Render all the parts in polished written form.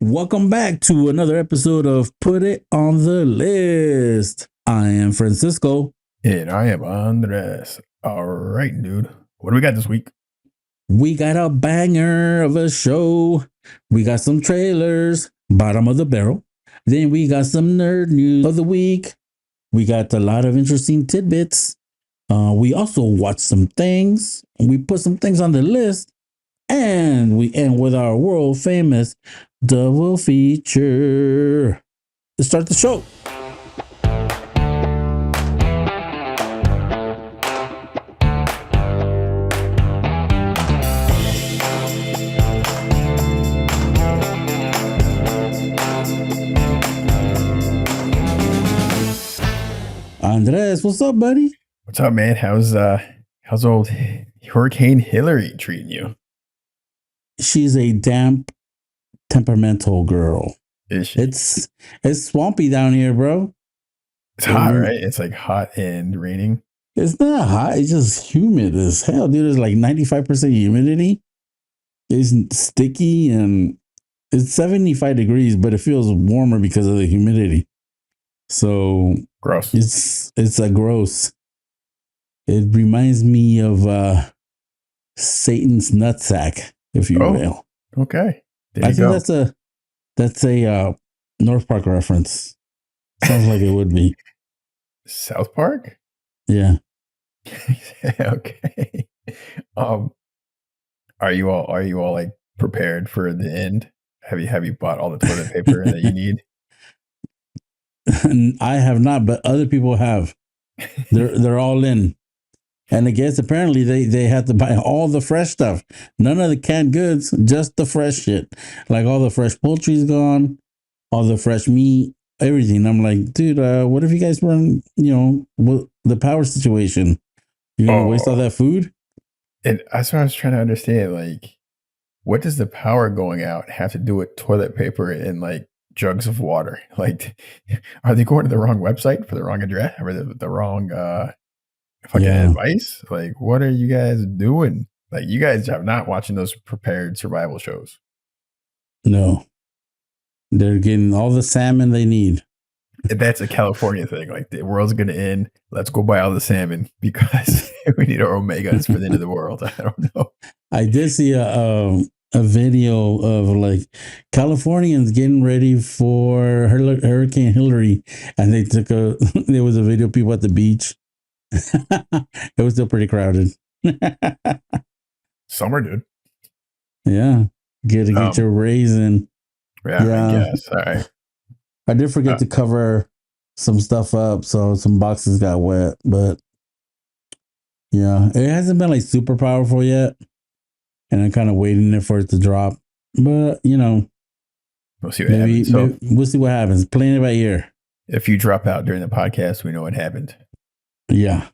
Welcome back to another episode of Put It on the List. I am Francisco. And I am Andres. All right, dude. What do we got this week? We got a banger of a show. We got some trailers, bottom of the barrel. Then we got some nerd news of the week. We got a lot of interesting tidbits. We also watched some things. We put some things on the list. And we end with our world famous double feature. Let's start the show. Andres, what's up, buddy? What's up, man? How's old Hurricane Hillary treating you? She's a damp, temperamental girl. Is she? It's swampy down here, bro. It's hot, right? It's like hot and raining. It's not hot. It's just humid as hell, dude. It's like 95% humidity. It's sticky and it's 75 degrees, but it feels warmer because of the humidity. So Gross. It's a gross. It reminds me of Satan's nutsack, if you will. Okay. I think that's a North Park reference. Sounds like it would be. South Park? Yeah. Okay. Are you all like prepared for the end? Have you bought all the toilet paper that you need? I have not, but other people have. They're all in. And I guess apparently they have to buy all the fresh stuff. None of the canned goods, just the fresh shit. Like all the fresh poultry's gone, all the fresh meat, everything. I'm like, dude, what if you guys run, the power situation? You're going to waste all that food? And that's what I was trying to understand. Like, what does the power going out have to do with toilet paper and like jugs of water? Like, are they going to the wrong website for the wrong address or the wrong fucking advice? Like, what are you guys doing? Like, you guys have not watching those prepared survival shows. No. They're getting all the salmon they need. That's a California thing. Like, the world's going to end. Let's go buy all the salmon because we need our omegas for the end of the world. I don't know. I did see a video of like Californians getting ready for Hurricane Hillary, and there was a video of people at the beach. It was still pretty crowded. Summer, dude. Yeah, get your raisin. Yeah, I guess. All right. I did forget to cover some stuff up, so some boxes got wet. But yeah, it hasn't been like super powerful yet, and I'm kind of waiting for it to drop. But we'll see what happens. So we'll see what happens. Playing it by ear. If you drop out during the podcast, we know what happened. Yeah.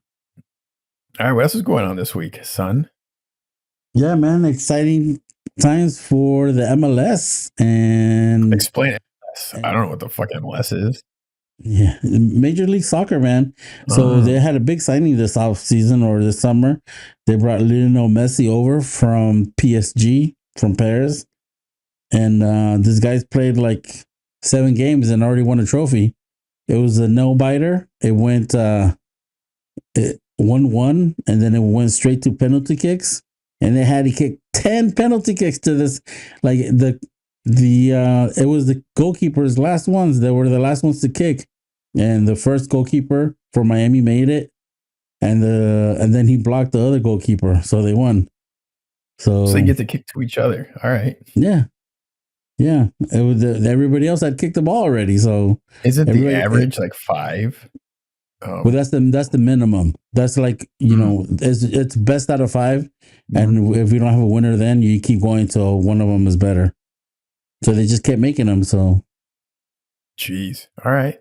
All right, what else is going on this week, son? Yeah, man, exciting times for the MLS. And explain MLS. I don't know what the fuck MLS is. Yeah, Major League Soccer, man. So they had a big signing this off season or this summer. They brought Lionel Messi over from PSG, from Paris. And this guy's played like 7 games and already won a trophy. It was a no-biter. It went 1-1, and then it went straight to penalty kicks. And they had to kick 10 penalty kicks to this. Like it was the goalkeeper's last ones. They were the last ones to kick. And the first goalkeeper for Miami made it. And then he blocked the other goalkeeper. So they won. So they get to kick to each other. All right. Yeah. Yeah. It was everybody else had kicked the ball already. So isn't the average like 5? Well, that's the minimum. That's like, it's best out of 5. And if you don't have a winner, then you keep going until one of them is better. So they just kept making them. So, jeez, all right.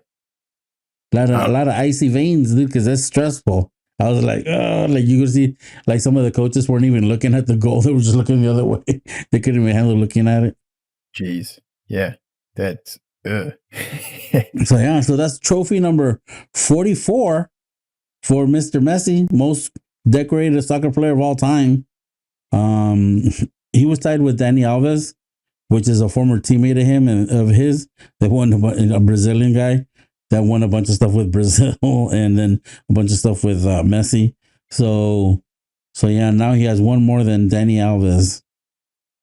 A lot of icy veins, dude, because that's stressful. I was like, oh, like you could see, like some of the coaches weren't even looking at the goal; they were just looking the other way. They couldn't even handle looking at it. Jeez, yeah, that's. So that's trophy number 44 for Mr. Messi, most decorated soccer player of all time. He was tied with Dani Alves which is a former teammate of him and of his that won a Brazilian guy that won a bunch of stuff with Brazil and then a bunch of stuff with Messi. So yeah, now he has one more than Danny Alves,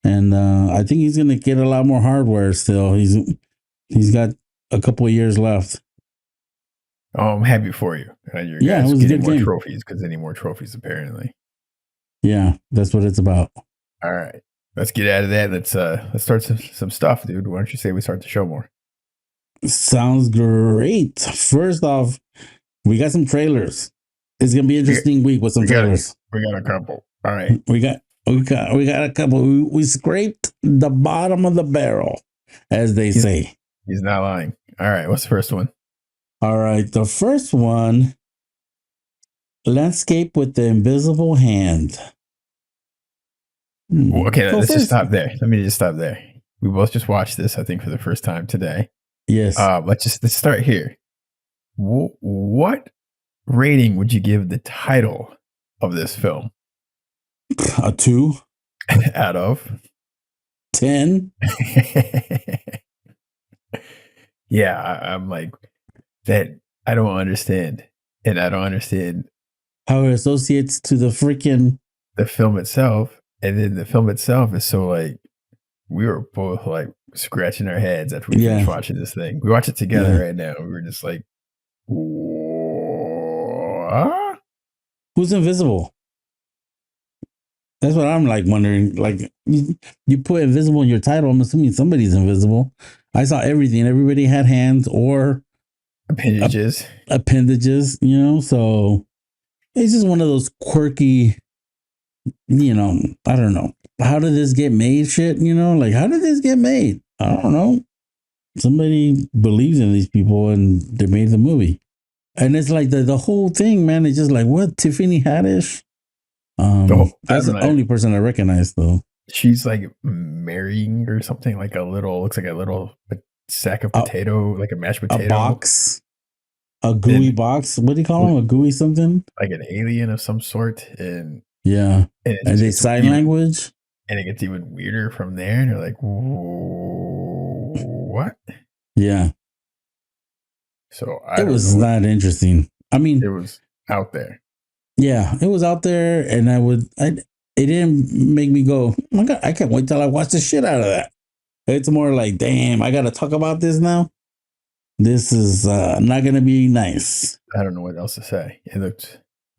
and I think he's gonna get a lot more hardware. Still, he's got a couple of years left. Oh, I'm happy for you. Your Yeah, it guys was a getting good more game. trophies because they need more trophies apparently. Yeah, that's what it's about. All right, let's get out of that. Let's start some stuff, dude. Why don't you say we start the show more? Sounds great. First off, we got some trailers. It's gonna be an interesting week with some trailers. We got a couple. All right, We got a couple. We scraped the bottom of the barrel, as they say. he's not lying. All right, what's the first one? All right, the first one, Landscape with the Invisible Hand. Okay, Go let's just first. stop there. Let me just stop there. We both just watched this, I think, for the first time today. Yes. Let's start here. What rating would you give the title of this film A 2, out of 10. Yeah, I'm like that. I don't understand, and I don't understand How it associates to the freaking. the film itself. And then the film itself is so like we were both like scratching our heads after we finished watching this thing. We watch it together right now. We were just like, what? Who's invisible? That's what I'm like wondering. Like you put invisible in your title, I'm assuming somebody's invisible. I saw everything. Everybody had hands or Appendages. You know, so it's just one of those quirky, you know, I don't know. How did this get made shit? You know, like how did this get made? I don't know. Somebody believes in these people and they made the movie. And it's like the whole thing, man. It's just like, what? Tiffany Haddish? That's the only person I recognize, though. She's like marrying or something, like looks like a little sack of potato, like a mashed potato. A box. A gooey box. What do you call them? A gooey something? Like an alien of some sort. And yeah. And they sign language. And it gets even weirder from there. And you're like, what? Yeah. So it was not interesting. I mean, it was out there. Yeah, it was out there, and it didn't make me go, oh my God, I can't wait till I watch the shit out of that. It's more like, damn, I got to talk about this now. This is not going to be nice. I don't know what else to say. It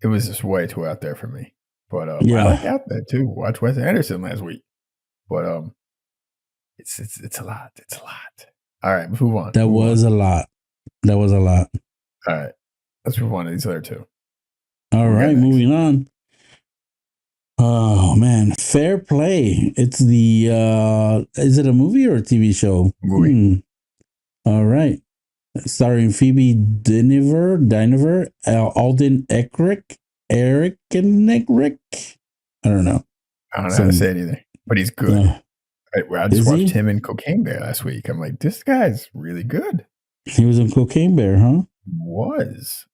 was just way too out there for me. But I like out there too. Watch Wes Anderson last week. But it's a lot. It's a lot. All right, move on. That was a lot. All right, let's move on to these other two. All right, moving on. Oh man, Fair Play. It's the is it a movie or a TV show? Movie. All right. Starring Phoebe Dynevor, Alden Ehrenreich, Eric Ehrenreich. I don't know. I don't know how to say it either, but he's good. I just watched him in Cocaine Bear last week. I'm like, this guy's really good. He was in Cocaine Bear, huh? Was.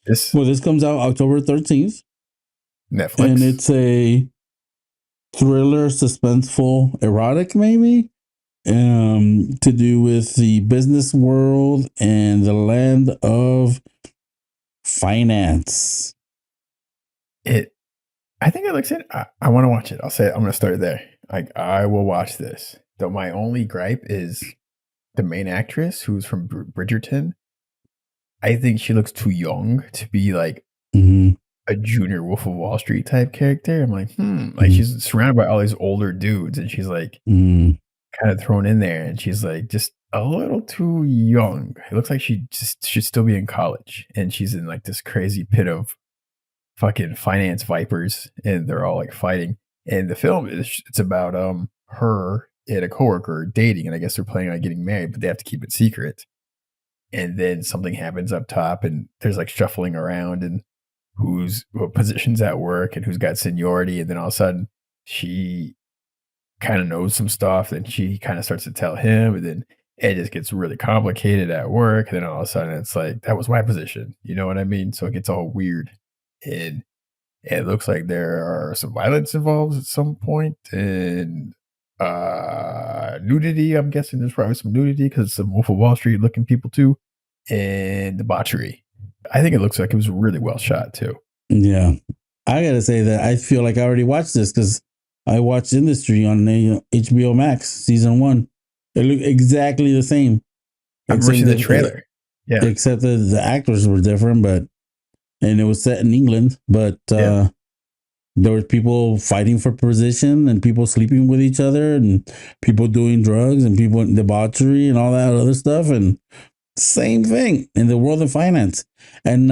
This comes out October 13th. Netflix. And it's a thriller, suspenseful, erotic, maybe, to do with the business world and the land of finance. I think it looks it. I want to watch it. I'll say it. I'm going to start there. Like, I will watch this. Though my only gripe is the main actress, who's from Bridgerton. I think she looks too young to be like a junior Wolf of Wall Street type character. I'm like, like she's surrounded by all these older dudes, and she's like kind of thrown in there, and she's like just a little too young. It looks like she just should still be in college, and she's in like this crazy pit of fucking finance vipers, and they're all like fighting. And the film it's about her and a coworker dating, and I guess they're planning on getting married, but they have to keep it secret. And then something happens up top, and there's like shuffling around, and what positions at work, and who's got seniority. And then all of a sudden, she kind of knows some stuff, and she kind of starts to tell him, and then it just gets really complicated at work. And then all of a sudden, it's like, that was my position. You know what I mean? So it gets all weird, and it looks like there are some violence involved at some point, and Nudity. I'm guessing there's probably some nudity because it's some Wolf of Wall Street looking people too, and debauchery. I think it looks like it was really well shot too. Yeah. I gotta say that I feel like I already watched this because I watched Industry on HBO Max season 1. It looked exactly the same, I remember except seeing the that trailer. Yeah, except that the actors were different, and it was set in England, but yeah, there were people fighting for position and people sleeping with each other and people doing drugs and people debauchery and all that other stuff, and same thing in the world of finance. And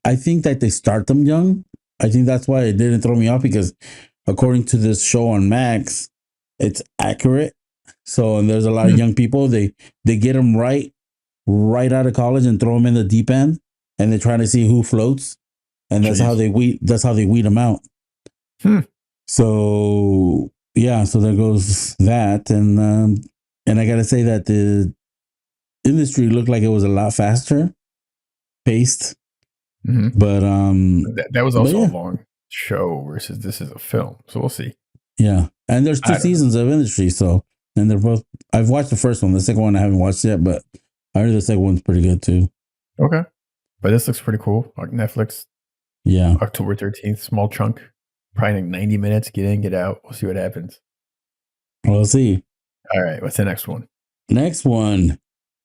I think that they start them young. I think that's why it didn't throw me off, because according to this show on Max, it's accurate. So, and there's a lot of young people. They get them right out of college and throw them in the deep end, and they're trying to see who floats, and that's how jeez. they weed. That's how they weed them out. Hmm. So yeah, so there goes that, and I gotta say that the Industry looked like it was a lot faster paced, Hmm. but That was but also a yeah, long show versus this is a film, so we'll see. yeah, and there's two I don't know. seasons of Industry, so and they're both. I've watched the first one. The second one I haven't watched yet, but I heard the second one's pretty good too. Okay, but this looks pretty cool. Like Netflix, Yeah, October 13th, small chunk, probably like 90 minutes. Get in, get out. We'll see what happens. we'll see. All right, what's the next one? Next one.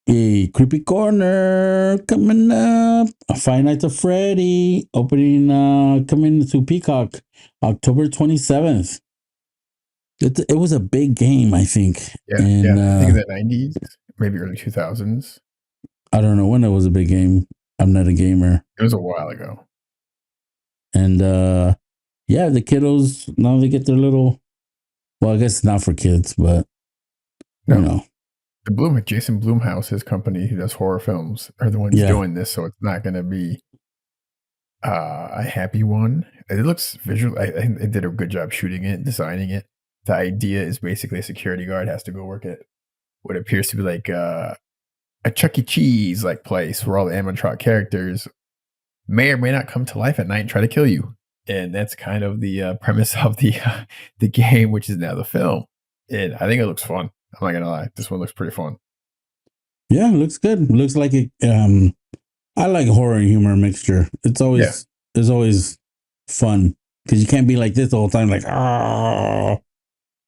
A Creepy Corner coming up. A Five Nights at Freddy opening coming to Peacock October 27th. It was a big game, I think. Yeah, And yeah. I think in the 90s, maybe early 2000s. I don't know when it was a big game. I'm not a gamer. It was a while ago. And yeah, the kiddos now they get their little, well, I guess it's not for kids, but you No, know. Jason Blumhouse, his company who does horror films, are the ones Yeah. doing this, so it's not going to be a happy one. It looks visual. I think they did a good job shooting it, designing it. The idea is basically a security guard has to go work at what appears to be like a Chuck E. Cheese like place where all the animatronic characters may or may not come to life at night and try to kill you. And that's kind of the premise of the game, which is now the film. And I think it looks fun. I'm not gonna lie, this one looks pretty fun. Yeah, it looks good. Looks like it I like horror and humor mixture. Yeah, It's always fun because you can't be like this the whole time, like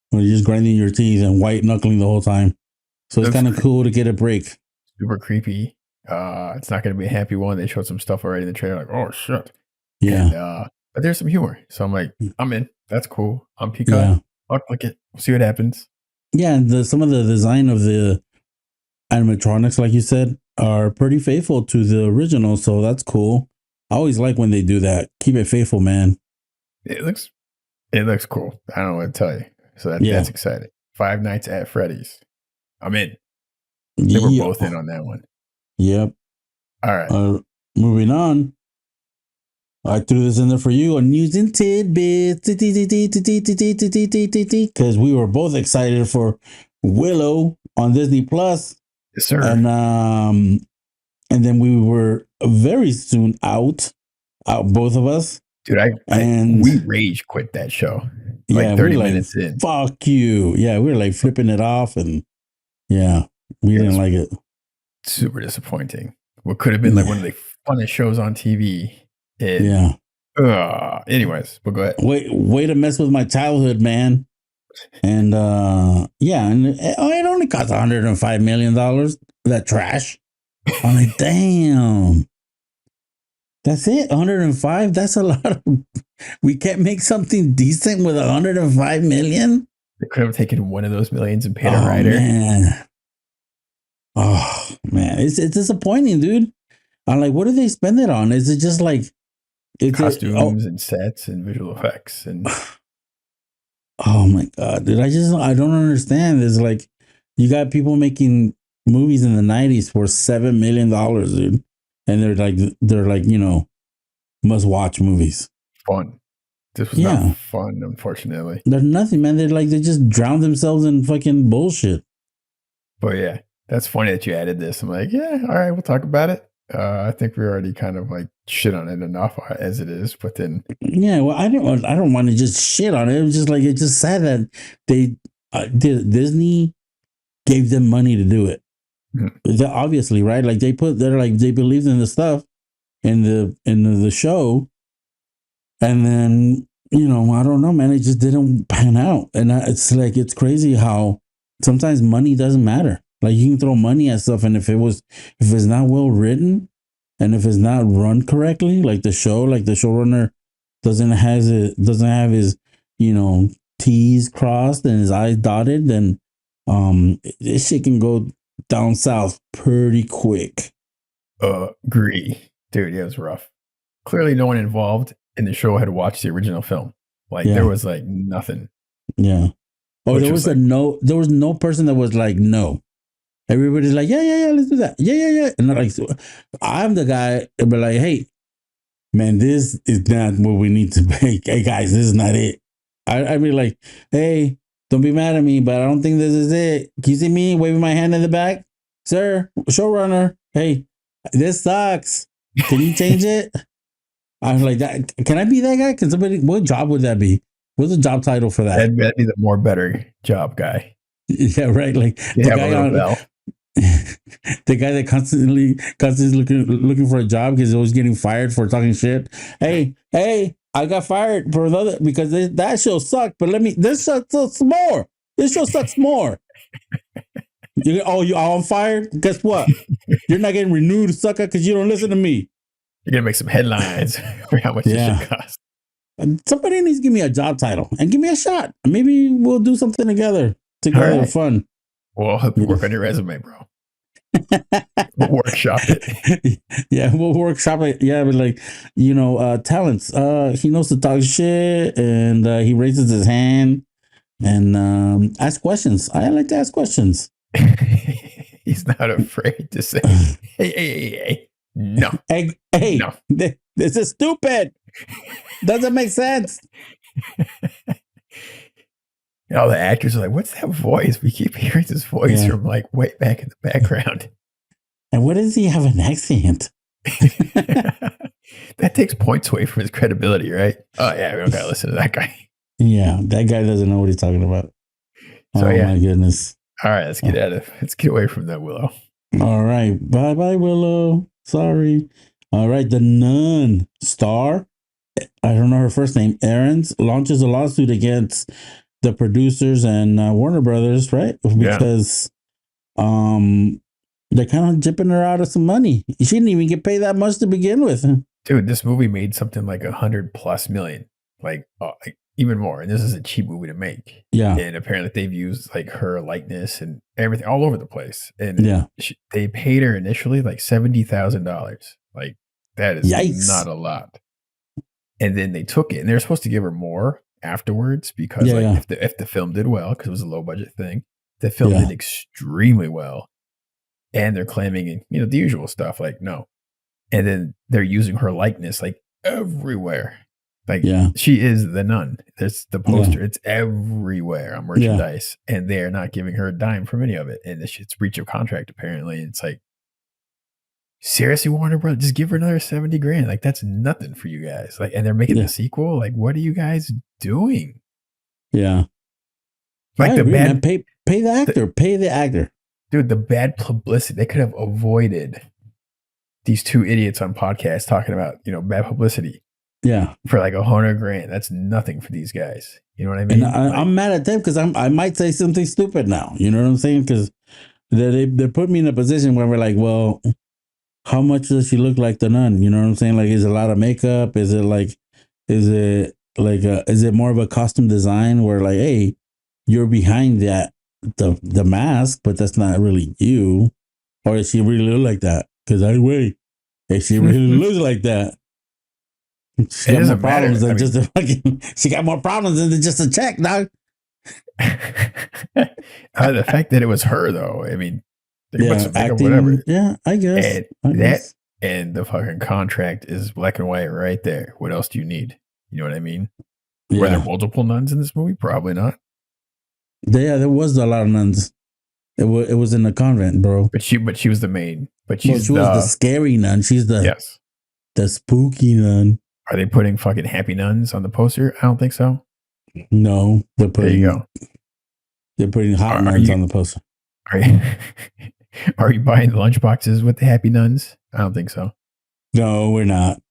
when you're just grinding your teeth and white knuckling the whole time. So it's looks kind of cool to get a break. super creepy. It's not gonna be a happy one. They showed some stuff already in the trailer, like oh shit, Yeah, and but there's some humor. So I'm like, I'm in. That's cool. I'm Peacock. yeah, I'll click it. We'll see what happens. yeah. And some of the design of the animatronics, like you said, are pretty faithful to the original. So that's cool. I always like when they do that. Keep it faithful, man. It looks cool. I don't know what to tell you. So Yeah, that's exciting. Five Nights at Freddy's. I'm in. They were yeah, both in on that one. yep. All right. Moving on. I threw this in there for you on news and tidbits because we were both excited for Willow on Disney Plus, Yes, sir. and then we were very soon out both of us, Dude, and we rage quit that show yeah, like we were 30 like, minutes in. "Fuck you!" Yeah, we were like flipping it off, and yeah, we It didn't was like it. super disappointing. What could have been like one of the funnest shows on TV. And Yeah, anyways, but go ahead. way to mess with my childhood, man. And yeah, and it only cost $105 million. That trash. I'm like, damn. That's it. 105. That's a lot of. We can't make something decent with 105 million. They could have taken one of those millions and paid a Oh writer. man. Oh man, it's disappointing, dude. I'm like, what do they spend it on? Is it just like Costumes and sets and visual effects and oh my god, dude! I don't understand. It's like you got people making movies in the '90s for $7 million, dude, and they're like must watch movies. fun. This was not Yeah, fun, unfortunately. they're nothing, man. They just drown themselves in fucking bullshit. But yeah, that's funny that you added this. I'm like, yeah, all right, we'll talk about it. I think we already kind of like shit on it enough as it is, but then Yeah, well, I don't want to just shit on it. It was just like it's just sad that they Disney gave them money to do it. mm, Obviously, right? Like they're like they believed in the stuff in the show, and then I don't know, man. It just didn't pan out, and it's like it's crazy how sometimes money doesn't matter. Like you can throw money at stuff, and if it's not well written, and if it's not run correctly, like the showrunner doesn't have his T's crossed and his I's dotted, then this shit can go down south pretty quick. agree. Dude, yeah, it was rough. Clearly, no one involved in the show had watched the original film. Like, there Yeah, was like nothing, yeah. Oh, which was like, there was no person that was like no. Everybody's like, yeah, yeah, yeah, let's do that. Yeah, yeah, yeah. And they're like, so, I'm the guy, but like, hey, man, this is not what we need to make. Hey, guys, this is not it. I'd be like, hey, don't be mad at me, but I don't think this is it. Can you see me waving my hand in the back? Sir, showrunner, hey, this sucks. Can you change it? I was like, that. Can I be that guy? Can somebody, what job would that be? What's the job title for that? that'd be the more better job guy. Yeah, right. Like You the have a guy little on bell. the guy that constantly looking for a job because he's always getting fired for talking shit. Hey, I got fired for another because that show sucked. But this show sucks more. This show sucks more. You all on fire? Guess what? You're not getting renewed, sucker, because you don't listen to me. You're gonna make some headlines for how much this Yeah. should cost. Somebody needs to give me a job title and give me a shot. Maybe we'll do something together. All right. Fun. We'll help you work on your resume, bro. We'll workshop it. Yeah, we'll workshop it. Yeah, but like, talents. He knows to talk shit and he raises his hand and ask questions. I like to ask questions. He's not afraid to say, hey. No. Hey, No. this is stupid. Doesn't make sense. And all the actors are like, what's that voice? We keep hearing this voice from like way back in the background. And what does he have an accent? That takes points away from his credibility, right? Oh, yeah, we don't got to listen to that guy. Yeah, that guy doesn't know what he's talking about. So, oh, my goodness. All right, let's get away from that, Willow. All right. Bye, Willow. Sorry. All right. The Nun star, I don't know her first name, Aarons, launches a lawsuit against the producers and Warner Brothers, right? Because they're kind of jipping her out of some money. She didn't even get paid that much to begin with. Dude, this movie made something like $100+ million, like even more. And this is a cheap movie to make. Yeah. And apparently they've used like her likeness and everything all over the place. And yeah, they paid her initially like $70,000. Like that is Yikes. not a lot. And then they took it, and they're supposed to give her more afterwards because if the film did well, because it was a low budget thing, the film did extremely well. And they're claiming, the usual stuff like no. And then they're using her likeness like everywhere. Like she is the nun. There's the poster. It's everywhere on merchandise. And they're not giving her a dime from any of it. And it's breach of contract, apparently. It's like, seriously, Warner Bros., just give her another $70,000. Like, that's nothing for you guys. Like, and they're making the sequel. Like, what are you guys doing? Yeah. Like I agree, man. Pay the actor. Pay the actor. Dude, the bad publicity. They could have avoided these two idiots on podcasts talking about, bad publicity. Yeah. For like $100,000. That's nothing for these guys. You know what I mean? And I'm mad at them because I might say something stupid now. You know what I'm saying? Because they put me in a position where we're like, well, how much does she look like the nun? You know what I'm saying? Like, is it a lot of makeup? Is it more of a costume design where like, hey, you're behind the mask, but that's not really you? Or does she really look like that? Because if she really looks like that, she got more problems than just a fucking. She got more problems than just a check, dog. The fact that it was her, though, I mean, acting, whatever. Yeah, I guess. And the fucking contract is black and white right there. What else do you need? You know what I mean? Were there multiple nuns in this movie? Probably not. Yeah, there was a lot of nuns. It was in the convent, bro. But she was the main. But Well, she's she was the the scary nun. She's yes. the spooky nun. Are they putting fucking happy nuns on the poster? I don't think so. No, There you go. they're putting hot Are nuns you on the poster. are you, are you buying the lunch boxes with the happy nuns? I don't think so. No, we're not.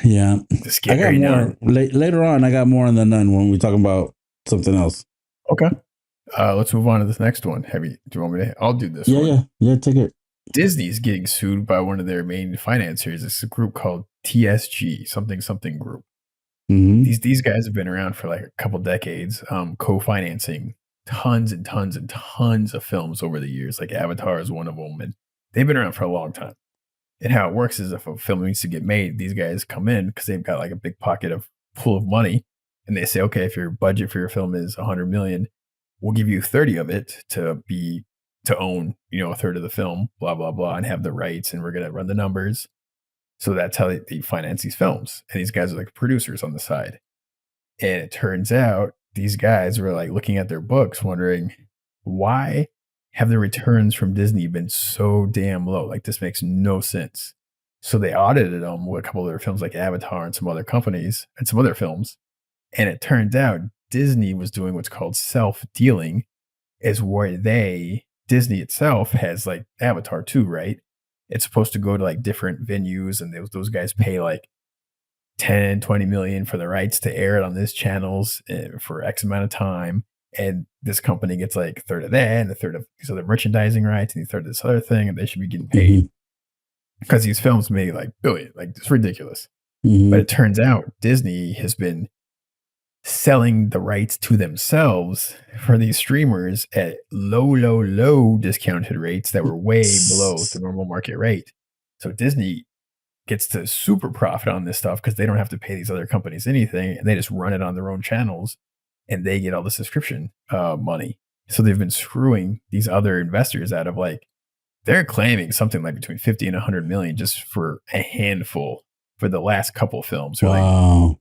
Yeah, The I got scary more nun. later on. I got more on the nun when we talk about something else. Okay. Let's move on to this next one. Do you want me to? I'll do this Yeah, one. yeah. Take it. Disney's getting sued by one of their main financiers. It's a group called TSG, something something group. Mm-hmm. These guys have been around for like a couple decades, co-financing tons and tons and tons of films over the years. Like Avatar is one of them, and they've been around for a long time. And how it works is if a film needs to get made, these guys come in because they've got like a big pocket of full of money, and they say, okay, if your budget for your film is 100 million, we'll give you 30 of it to own, a third of the film, blah blah blah, and have the rights, and we're gonna run the numbers. So that's how they finance these films. And these guys are like producers on the side. And it turns out these guys were like looking at their books, wondering why have the returns from Disney been so damn low? Like this makes no sense. So they audited them with a couple of their films like Avatar and some other companies and some other films. And it turned out Disney was doing what's called self-dealing, is where Disney itself has like Avatar 2, right? It's supposed to go to like different venues, and those guys pay like 10, 20 million for the rights to air it on these channels for X amount of time. And this company gets like a third of that and a third of these other merchandising rights and a third of this other thing, and they should be getting paid Mm-hmm. because these films made like billion, like it's ridiculous. But Mm-hmm. it turns out Disney has been selling the rights to themselves for these streamers at low, low, low discounted rates that were way below the normal market rate. So Disney gets to super profit on this stuff because they don't have to pay these other companies anything, and they just run it on their own channels, and they get all the subscription money. So they've been screwing these other investors out of like they're claiming something like between 50 and 100 million just for a handful for the last couple films, or like, Wow.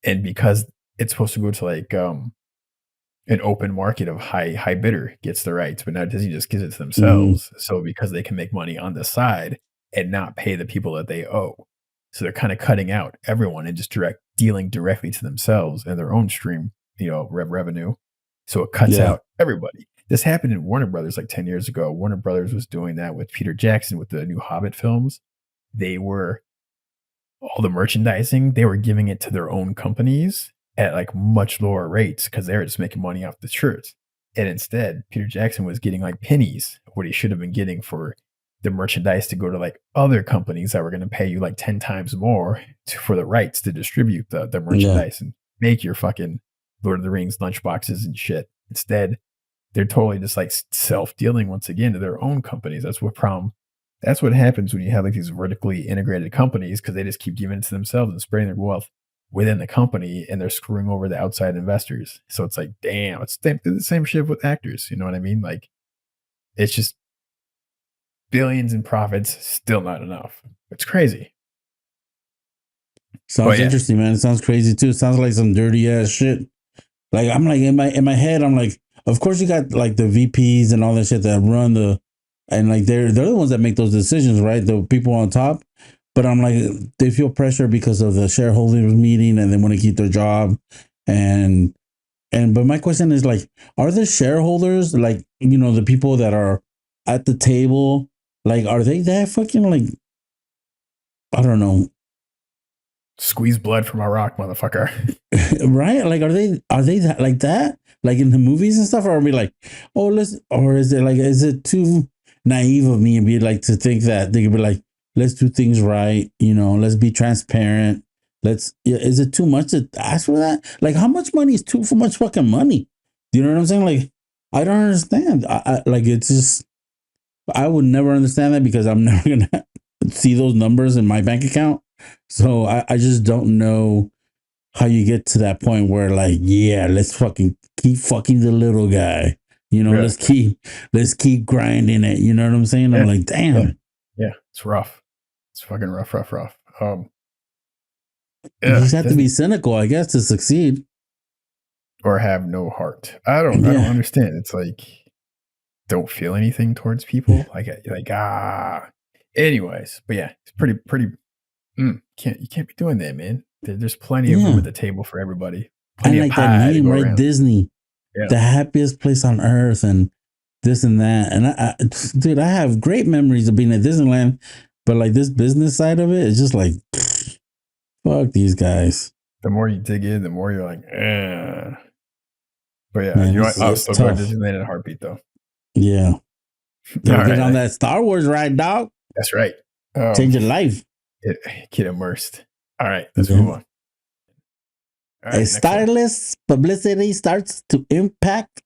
and because it's supposed to go to like an open market of high bidder gets the rights, but now Disney just gives it to Mm-hmm. themselves. So because they can make money on the side and not pay the people that they owe. So they're kind of cutting out everyone and just dealing directly to themselves and their own stream, revenue. So it cuts Yeah. out everybody. This happened in Warner Brothers like 10 years ago. Warner Brothers was doing that with Peter Jackson with the new Hobbit films. They were all the merchandising, they were giving it to their own companies at like much lower rates because they were just making money off the shirts. And instead, Peter Jackson was getting like pennies, what he should have been getting for the merchandise to go to like other companies that were going to pay you like 10 times more for the rights to distribute the Yeah. merchandise and make your fucking Lord of the Rings lunchboxes and shit. Instead, they're totally just like self-dealing once again to their own companies. That's what happens when you have like these vertically integrated companies because they just keep giving it to themselves and spreading their wealth within the company, and they're screwing over the outside investors. So it's like, damn, the same shit with actors. You know what I mean? Like it's just billions in profits, still not enough. It's crazy. But Sounds yeah, interesting, man. It sounds crazy too. It sounds like some dirty ass shit. Like I'm like in my head, I'm like, of course you got like the VPs and all that shit that run the, and like they're the ones that make those decisions, right? The people on top. But I'm like, they feel pressure because of the shareholders meeting and they want to keep their job. And but my question is like, are the shareholders like, the people that are at the table, like, are they that fucking like, I don't know, squeeze blood from a rock, motherfucker. right? Like, are they that like that? Like in the movies and stuff? Or are we like, oh, or is it too naive of me and be like to think that they could be like, let's do things right, let's be transparent. Yeah, is it too much to ask for that? Like, how much money is too for much fucking money? Do you know what I'm saying? Like, I don't understand. Like, it's just, I would never understand that because I'm never gonna see those numbers in my bank account. So I just don't know how you get to that point where like, yeah, let's fucking keep fucking the little guy. Yeah, Let's keep grinding it. You know what I'm saying? I'm yeah, like, yeah, damn, yeah. It's rough. It's fucking rough, rough, rough. you Yeah, just have to be cynical, I guess, to succeed. or have no heart. I don't Yeah. understand. It's like don't feel anything towards people. Anyways, but yeah, it's pretty. You can't be doing that, man. There's plenty of room Yeah. at the table for everybody. And Plenty of like that pie to name, go right? around. Disney, Yeah, the happiest place on earth, and this and that. And dude, I have great memories of being at Disneyland, but like this business side of it is just like, fuck these guys, the more you dig in, the more you're like, eh. But yeah, man. you know what? I'll It's still go to tough. Disneyland in a heartbeat, though. Yeah, All yo, get right, on that Star Wars ride, dog. that's right. Change your life. Get immersed. All right, let's Yeah. move on. All A right, next one. stylist publicity starts to impact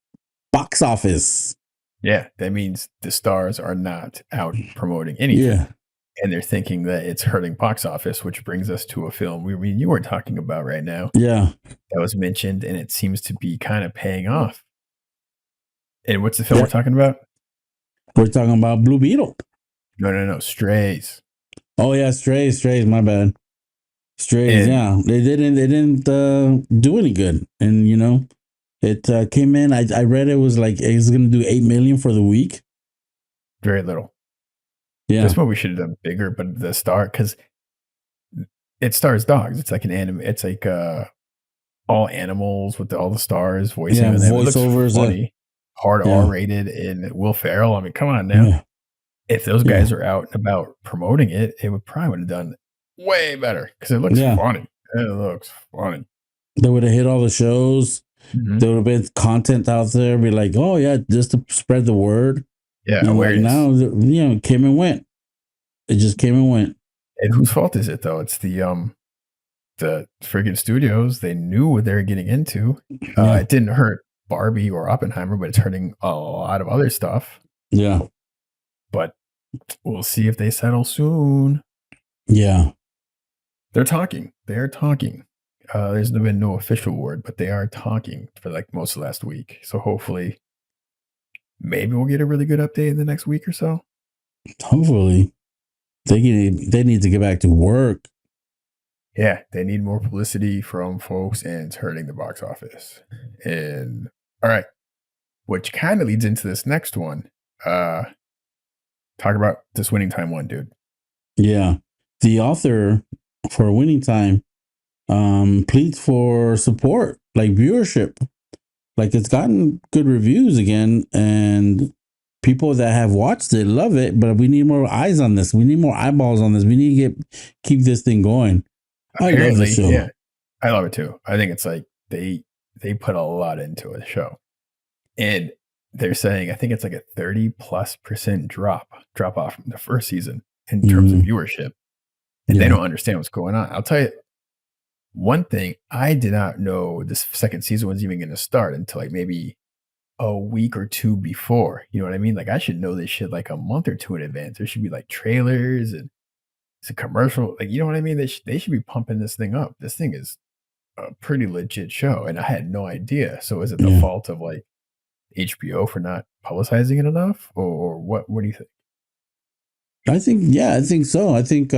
box office. Yeah, that means the stars are not out promoting anything. Yeah. And they're thinking that it's hurting box office, which brings us to a film you were talking about right now Yeah. that was mentioned, and it seems to be kind of paying off. And what's the film Yeah. we're talking about? We're talking about Blue Beetle. No, Strays. Oh yeah, Strays, my bad. Strays, And yeah. They didn't do any good. And you know, it came in. I read it was like it was gonna do 8 million for the week. very little. Yeah. This movie should have done bigger, but the star, because it stars dogs. It's like an anime. It's like all animals with all the stars voicing Yeah, them. It looks voiceovers. funny, hard Yeah. R-rated, and Will Ferrell. I mean, come on now. Yeah. If those guys are out and about promoting it, it would have done way better because it looks funny. It looks funny. They would have hit all the shows. Mhm. There would have been content out there. Be like, oh yeah, just to spread the word. Yeah, And like awareness. now, you know, it came and went. It just came and went. And whose fault is it though? It's the friggin' studios. They knew what they were getting into. Yeah. It didn't hurt Barbie or Oppenheimer, but it's hurting a lot of other stuff. Yeah. But we'll see if they settle soon. Yeah. They're talking. They're talking. There's been no official word, but they are talking for like most of last week. So hopefully, maybe we'll get a really good update in the next week or so. Hopefully, they need to get back to work. Yeah, they need more publicity from folks, and it's hurting the box office. And all right, which kind of leads into this next one. Talk about this Winning Time one, dude. Yeah, the author for Winning Time pleads for support, like viewership. Like it's gotten good reviews again, and people that have watched it love it. But we need more eyes on this. We need more eyeballs on this. We need to keep this thing going. Apparently, I love the show. Yeah, I love it too. I think it's like they put a lot into a show, and they're saying I think it's like a 30+% drop off from the first season in terms of viewership, and they don't understand what's going on. I'll tell you one thing: I did not know this second season was even going to start until like maybe a week or two before. You know what I mean? Like I should know this shit like a month or two in advance. There should be like trailers and it's a commercial. Like you know what I mean? They should be pumping this thing up. This thing is a pretty legit show, and I had no idea. So is it the fault of like HBO for not publicizing it enough, or what? What do you think? I think so. I think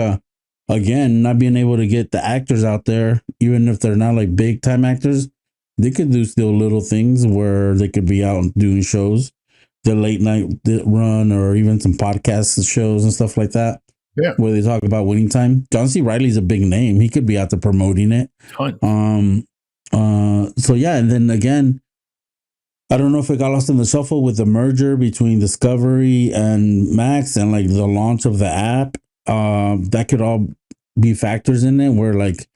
again, not being able to get the actors out there, even if they're not like big time actors, they could do still little things where they could be out doing shows, the late night run, or even some podcast shows and stuff like that. Yeah, where they talk about Winning Time. John C. Reilly's a big name. He could be out there promoting it. Ton. So yeah, and then again, I don't know if it got lost in the shuffle with the merger between Discovery and Max and like the launch of the app. That could all be factors in it where like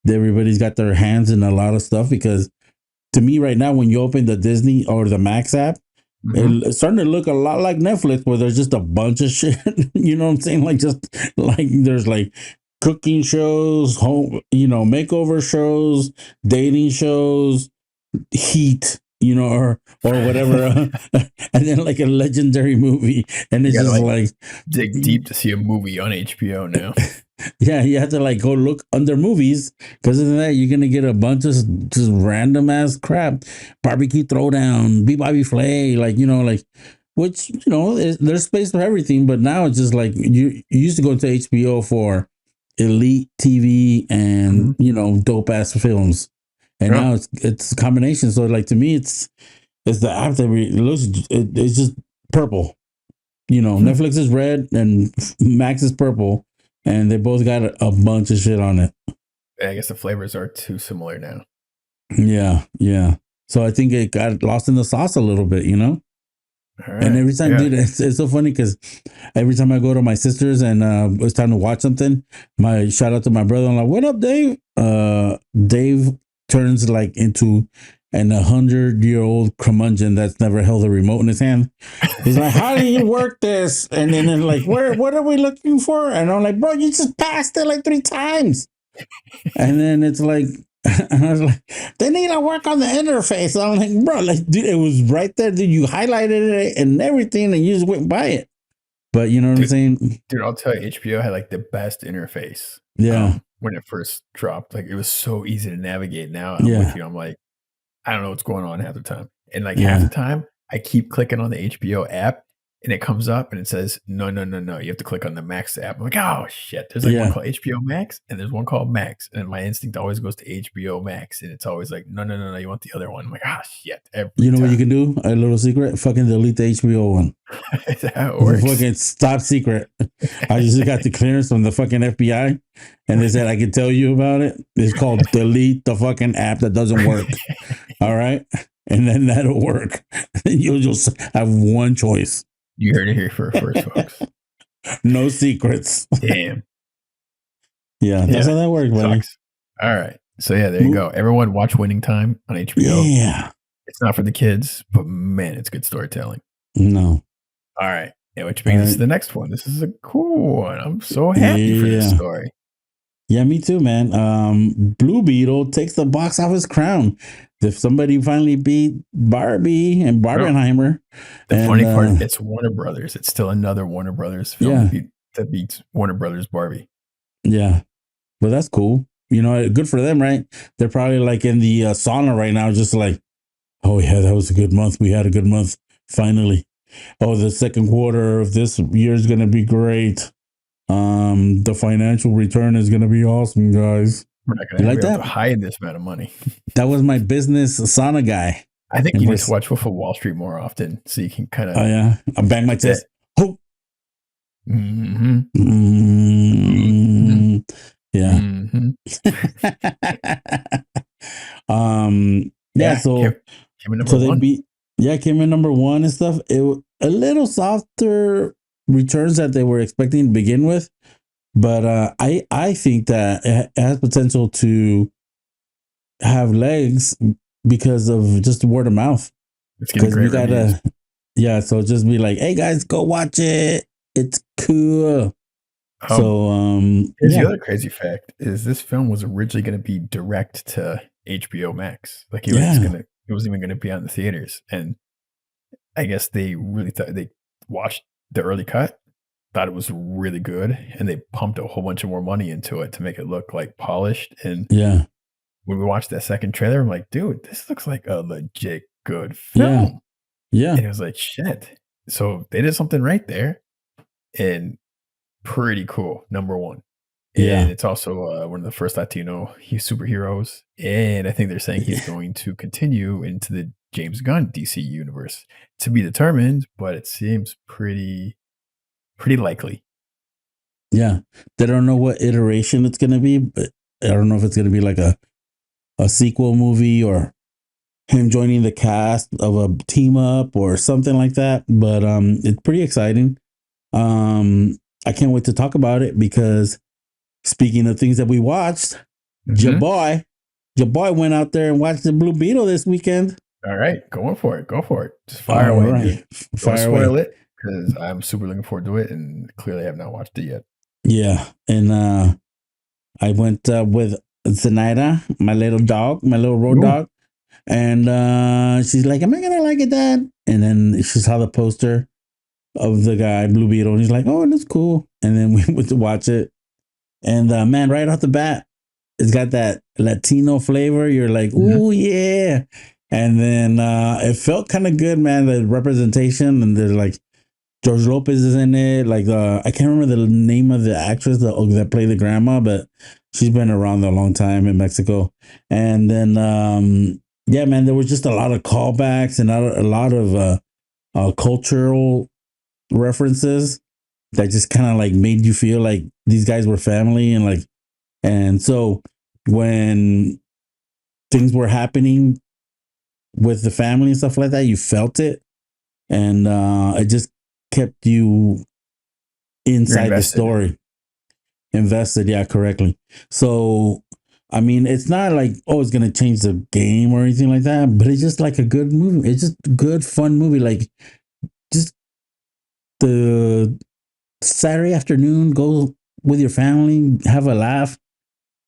everybody's got their hands in a lot of stuff, because to me right now, when you open the Disney or the Max app, it's starting to look a lot like Netflix, where there's just a bunch of shit. You know what I'm saying? Like just like there's like cooking shows, home, makeover shows, dating shows, Heat, or whatever, and then like a legendary movie, and it's just like dig deep to see a movie on HBO now. Yeah, you have to like go look under movies, because of that you're gonna get a bunch of just random ass crap. Barbecue Throwdown, Be Bobby Flay, which there's space for everything, but now it's just like you used to go to HBO for elite TV and dope ass films, and now it's a combination. So like to me, it's the app that it's just purple. You know, Netflix is red and Max is purple, and they both got a bunch of shit on it. I guess the flavors are too similar now. Yeah, yeah. So I think it got lost in the sauce a little bit, you know? All And right. every time, Yeah. dude, it's so funny because every time I go to my sister's and it's time to watch something, my shout out to my brother, I'm like, what up, Dave? Dave turns like into an 100-year-old curmudgeon that's never held a remote in his hand. He's like, how do you work this? And then it's like, what are we looking for? And I'm like, bro, you just passed it like 3 times. And then it's like, and I was like, they need to work on the interface. I'm like, bro, like, dude, it was right there. Dude, you highlighted it and everything, and you just went by it. But you know what I'm saying? Dude, I'll tell you, HBO had like the best interface. Yeah. When it first dropped, like it was so easy to navigate. Now I'm Yeah. with you. I'm like, I don't know what's going on half the time. And like Yeah. half the time, I keep clicking on the HBO app and it comes up and it says, no. You have to click on the Max app. I'm like, oh shit. There's like one Yeah. called HBO Max and there's one called Max. And my instinct always goes to HBO Max. And it's always like, no. You want the other one. I'm like, oh shit. You know time. what you can do? A little secret? Fucking delete the HBO one. Is that how it works? Fucking top secret. I just got the clearance from the fucking FBI and they said I can tell you about it. It's called delete the fucking app that doesn't work. All right. And then that'll work. You'll just have one choice. You heard it here first, folks. No secrets. Damn. Yeah, that's how that works, buddy. Sucks. All right. So yeah, there you go. Everyone watch Winning Time on HBO. Yeah. It's not for the kids, but man, it's good storytelling. No. All right. Yeah, which brings us to the next one. This is a cool one. I'm so happy for this story. Yeah, me too, man. Blue Beetle takes the box off his crown. If somebody finally beat Barbie and Barbenheimer. The funny part, it's Warner Brothers. It's still another Warner Brothers film that beats Warner Brothers Barbie. Yeah. Well, that's cool. You know, good for them, right? They're probably like in the sauna right now, just like, oh yeah, that was a good month. We had a good month, finally. Oh, the second quarter of this year is going to be great. The financial return is going to be awesome, guys. We're not going to have to hide this amount of money. That was my business sauna guy. I think you need to watch Wolf of Wall Street more often so you can kind of. Oh, yeah. I bang my chest. Oh. Mm-hmm. Mm-hmm. Yeah. Mm-hmm. Yeah. So came in number one. Came in number 1 and stuff. It a little softer returns that they were expecting to begin with. But I think that it has potential to have legs because of just word of mouth. Because we gotta, so just be like, hey guys, go watch it. It's cool. Here's the other crazy fact: is this film was originally going to be direct to HBO Max. Like it wasn't even going to be on the theaters, and I guess they really thought they watched the early cut. Thought it was really good, and they pumped a whole bunch of more money into it to make it look like polished. And when we watched that second trailer, I'm like, dude, this looks like a legit good film. Yeah. And it was like, shit. So they did something right there, and pretty cool. Number 1. And it's also one of the first Latino superheroes, and I think they're saying he's going to continue into the James Gunn DC universe. To be determined, but it seems pretty likely. Yeah. They don't know what iteration it's going to be, but I don't know if it's going to be like a sequel movie or him joining the cast of a team up or something like that. But it's pretty exciting. I can't wait to talk about it because speaking of things that we watched, your boy went out there and watched the Blue Beetle this weekend. All right. Go for it. Just fire away. Right. Don't spoil it. Because I'm super looking forward to it, and clearly I have not watched it yet. Yeah, and I went with Zenaida, my little dog, my little road dog, and she's like, "Am I gonna like it, Dad?" And then she saw the poster of the guy Blue Beetle, and he's like, "Oh, it looks cool." And then we went to watch it, and man, right off the bat, it's got that Latino flavor. You're like, "Ooh, yeah!" And then it felt kind of good, man. The representation, and there's like. George Lopez is in it. Like I can't remember the name of the actress that played the grandma, but she's been around a long time in Mexico. And then, man, there was just a lot of callbacks and a lot of cultural references that just kind of like made you feel like these guys were family and like, and so when things were happening with the family and stuff like that, you felt it, and it just kept you You're inside the invested. story, invested. Yeah, correctly. So, I mean, it's not like oh, it's gonna change the game or anything like that, but it's just like a good movie. It's just a good, fun movie. Like just the Saturday afternoon, go with your family, have a laugh,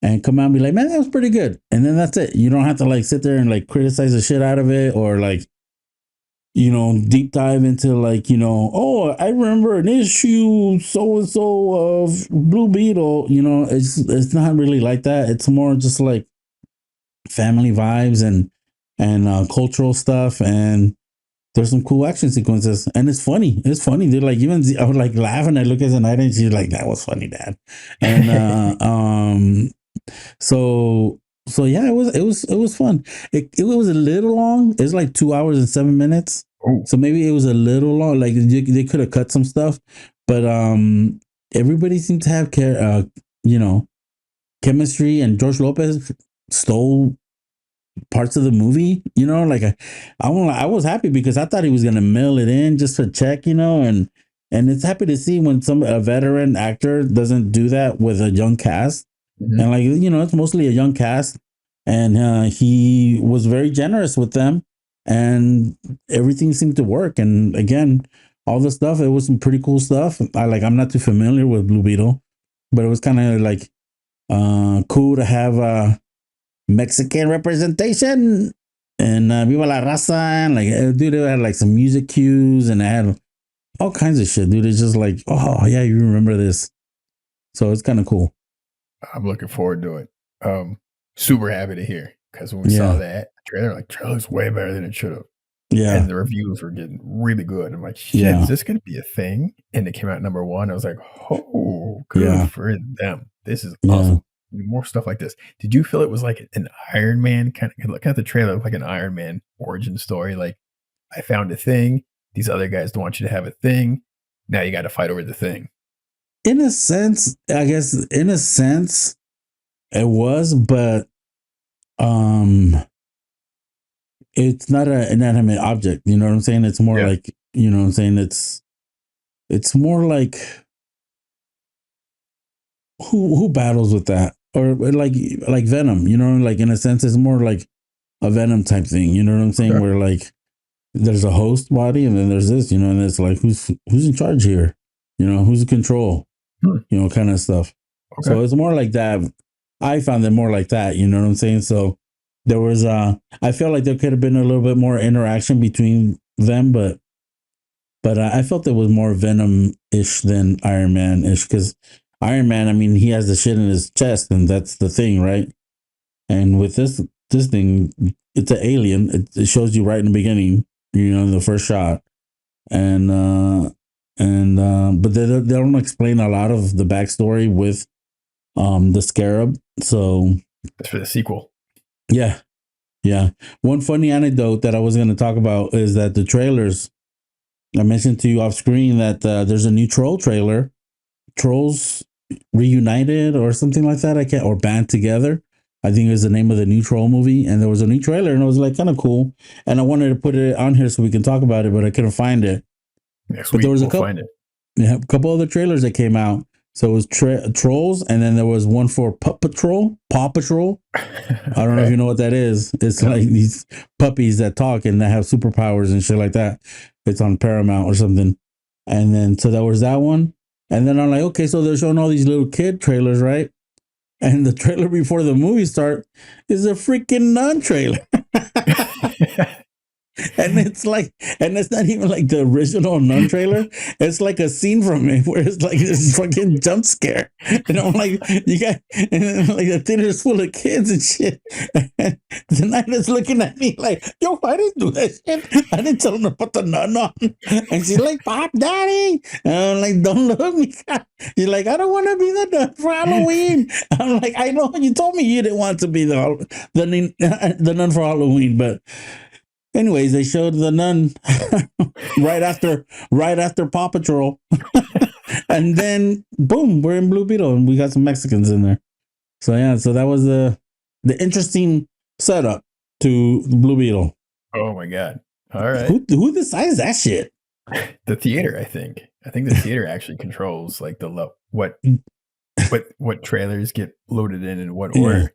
and come out and be like, man, that was pretty good. And then that's it. You don't have to like sit there and like criticize the shit out of it or like, deep dive into like, oh, I remember an issue so and so of Blue Beetle. It's not really like that. It's more just like family vibes and cultural stuff, and there's some cool action sequences, and it's funny. It's funny. They're like even I would like laugh and I look at Zenaida and she's like, "That was funny, Dad." And so yeah, it was fun. It was a little long. It's like 2 hours and 7 minutes. Oh, So maybe it was a little long. Like they could have cut some stuff, but everybody seemed to have you know, chemistry, and George Lopez stole parts of the movie. Like I was happy because I thought he was gonna mail it in just to check. And it's happy to see when a veteran actor doesn't do that with a young cast. And mhm. like it's mostly a young cast, and he was very generous with them, and everything seemed to work. And again, all the stuff, it was some pretty cool stuff. I'm not too familiar with Blue Beetle, but it was kind of like cool to have Mexican representation and Viva la Raza. And like, dude, it had like some music cues and it had all kinds of shit, dude. It's just like, oh, yeah, you remember this. So it's kind of cool. I'm looking forward to it. Um, Super happy to hear because when we saw Yeah. that trailer, like trailer's way better than it should have. Yeah. And the reviews were getting really good. I'm like, shit, is Yeah. this going to be a thing? And it came out number one. I was like, oh, good Yeah. for them. This is Yeah. awesome. More stuff like this. Did you feel it was like an Iron Man kind of look at the trailer, like an Iron Man origin story? Like, I found a thing. These other guys don't want you to have a thing. Now you got to fight over the thing. In a sense, I guess, in a sense, it was, but um, it's not an inanimate object. You know what I'm saying? It's more Yeah. like, you know what I'm saying? It's more like who battles with that, or like Venom. Like in a sense, it's more like a Venom type thing. You know what I'm saying? Okay. Where like there's a host body, and then there's this. And it's like who's in charge here? Who's in control? Hmm. Kind of stuff. Okay. So it's more like that. I found it more like that. You know what I'm saying? So there was I felt like there could have been a little bit more interaction between them, but I felt it was more Venom ish than Iron Man ish, because Iron Man, I mean, he has the shit in his chest, and that's the thing, right? And with this thing, it's an alien. It shows you right in the beginning, in the first shot, and but they don't explain a lot of the backstory with the Scarab. So That's for the sequel. yeah, yeah. One funny anecdote that I was going to talk about is that the trailers, I mentioned to you off screen that there's a new Troll trailer, Trolls Reunited or something like that. I can't, or Band Together, I think is the name of the new Troll movie. And there was a new trailer, and it was like kind of cool. And I wanted to put it on here so we can talk about it, but I couldn't find it. Next But there week was we'll find it. a couple other trailers that came out. So it was Trolls, and then there was one for Paw Patrol. I don't know if you Okay. know what that is. It's No. like these puppies that talk and that have superpowers and shit like that. It's on Paramount or something. And then so there was that one. And then I'm like, okay, so they're showing all these little kid trailers, right? And the trailer before the movie start is a freaking Nun trailer. And it's like, and it's not even like the original Nun trailer. It's like a scene from it where it's like this fucking jump scare. And I'm like, you got, and like the theater's full of kids and shit. And the night is looking at me like, yo, I didn't do that shit. I didn't tell them to put the Nun on. And she's like, Pop, Daddy. And I'm like, don't look at me. She's like, I don't want to be the Nun for Halloween. I'm like, I know you told me you didn't want to be the Nun for Halloween, but Anyways, they showed the nun right after Paw Patrol, and then boom, we're in Blue Beetle, and we got some Mexicans in there. So yeah, so that was the interesting setup to Blue Beetle. Oh my god! All right, Who decides that shit? the theater. I think. I think the theater actually controls like what trailers get loaded in what Yeah. order.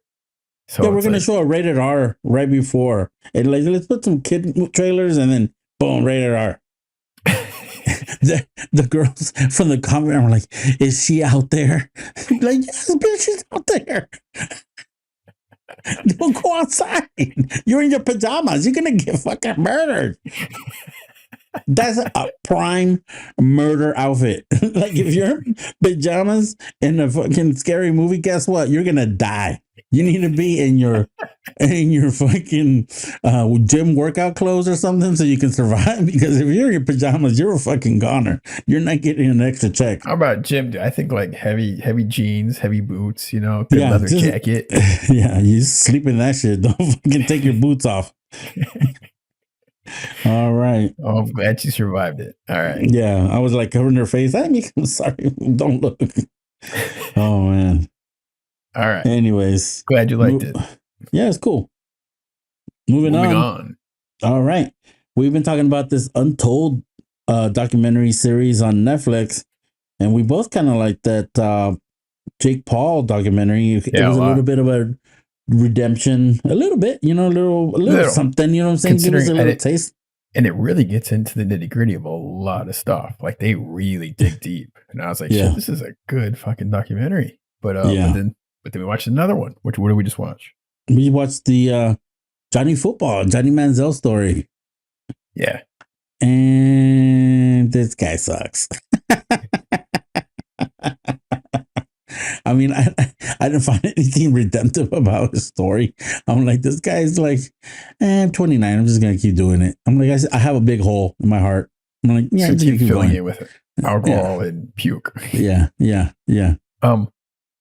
So Yeah, we're it's gonna like, show a rated R right before. And like, let's put some kid trailers and then boom, rated R. The girls from the comment are like, "Is she out there?" Like, yes, bitch, she's out there. Don't go outside. You're in your pajamas. You're gonna get fucking murdered. That's a prime murder outfit. Like if you're in pajamas in a fucking scary movie, guess what? You're gonna die. You need to be in your fucking gym workout clothes or something so you can survive. Because if you're in your pajamas, you're a fucking goner. You're not getting an extra check. how about gym? I think like heavy jeans, heavy boots. You know, good Yeah, leather jacket. Yeah, you sleep in that shit. Don't fucking take your boots off. All right. Oh, I'm glad you survived it. All right. Yeah, I was like covering her face. I'm sorry. Don't look. Oh man. All right. Anyways, Glad you liked it. Yeah, it's cool. Moving on. All right. We've been talking about this Untold documentary series on Netflix, and we both kind of like that Jake Paul documentary. It was a little bit of a redemption, a little bit, you know, a little something, you know what I'm saying? Give us a little taste. And it really gets into the nitty gritty of a lot of stuff. Like they really dig deep. And I was like, shit, this is a good fucking documentary. But then we watched another one. What did we just watch? We watched the Johnny Manziel story. Yeah. And this guy sucks. I mean, I didn't find anything redemptive about his story. I'm like, this guy's like, I'm 29. I'm just going to keep doing it. I'm like, I have a big hole in my heart. I'm like, yeah, so keep filling it with alcohol and puke. Yeah.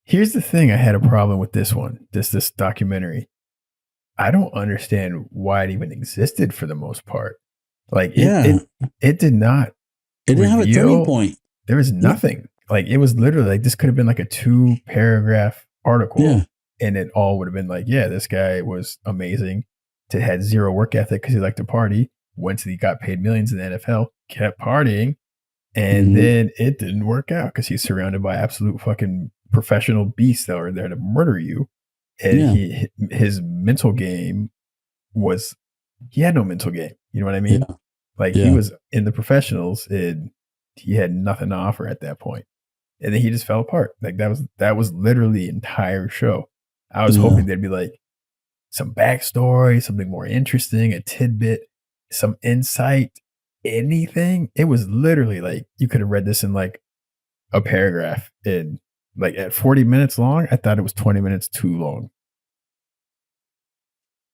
Here's the thing. I had a problem with this one, this documentary. I don't understand why it even existed for the most part. Like it did not. It didn't have a turning point. There was nothing. Like it was literally like this could have been like a 2-paragraph article, and it all would have been like, yeah, this guy was amazing. Had zero work ethic because he liked to party. He got paid millions in the NFL, kept partying, and then it didn't work out because he's surrounded by absolute fucking professional beasts that are there to murder you. And his mental game he had no mental game. You know what I mean? Yeah. Like he was in the professionals and he had nothing to offer at that point. And then he just fell apart. Like that was literally the entire show. I was hoping there'd be like some backstory, something more interesting, a tidbit, some insight, anything. It was literally like you could have read this in like a paragraph in like at 40 minutes long. I thought it was 20 minutes too long.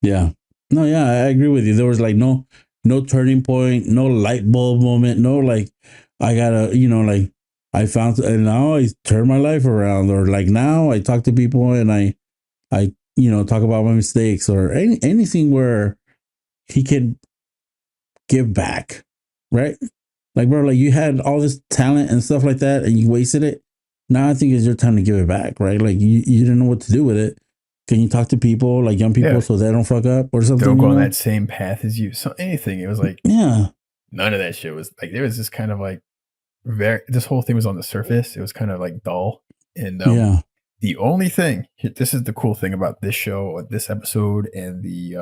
Yeah. No, yeah, I agree with you. There was like no turning point, no light bulb moment, no like I gotta, you know, like I found and now I turn my life around, or like now I talk to people and I you know talk about my mistakes or anything where he can give back, right? Like bro, like you had all this talent and stuff like that and you wasted it. Now I think it's your time to give it back, right? Like you didn't know what to do with it. Can you talk to people, like young people, so they don't fuck up or something? Don't go on that same path as you. So anything. It was like, none of that shit was like, there was this kind of like this whole thing was on the surface. It was kind of like dull. And the only thing, this is the cool thing about this show, this episode, and the